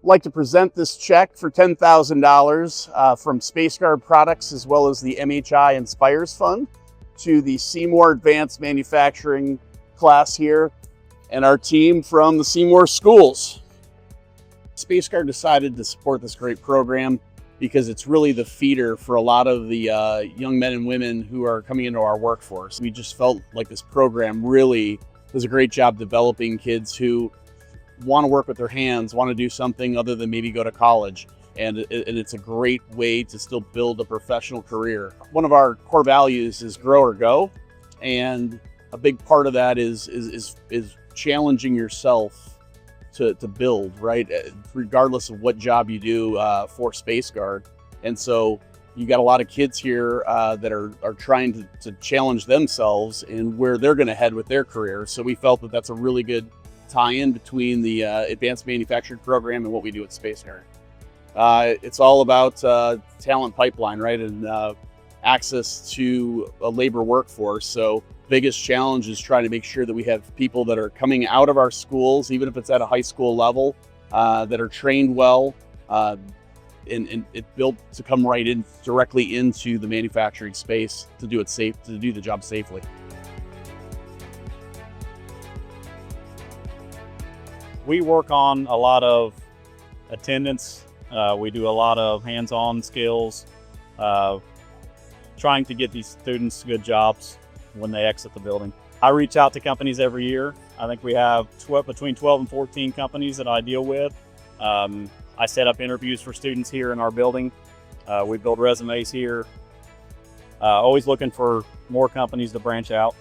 like to present this check for $10,000 from SpaceGuard Products as well as the MHI Inspires Fund to the Seymour Advanced Manufacturing class here and our team from the Seymour schools. SpaceGuard decided to support this great program because it's really the feeder for a lot of the young men and women who are coming into our workforce. We just felt like this program really does a great job developing kids who want to work with their hands, want to do something other than maybe go to college. And it's a great way to still build a professional career. One of our core values is grow or go. And a big part of that is challenging yourself to build, right? Regardless of what job you do for SpaceGuard. And so you got a lot of kids here that are trying to challenge themselves in where they're going to head with their career. So we felt that that's a really good tie-in between the advanced manufacturing program and what we do at SpaceGuard. It's all about talent pipeline, right? And access to a labor workforce. So biggest challenge is trying to make sure that we have people that are coming out of our schools, even if it's at a high school level, that are trained well, and it built to come right in directly into the manufacturing space to do it safe, to do the job safely. We work on a lot of attendance. We do a lot of hands-on skills, trying to get these students good jobs when they exit the building. I reach out to companies every year. I think we have between 12 and 14 companies that I deal with. I set up interviews for students here in our building. We build resumes here. Always looking for more companies to branch out.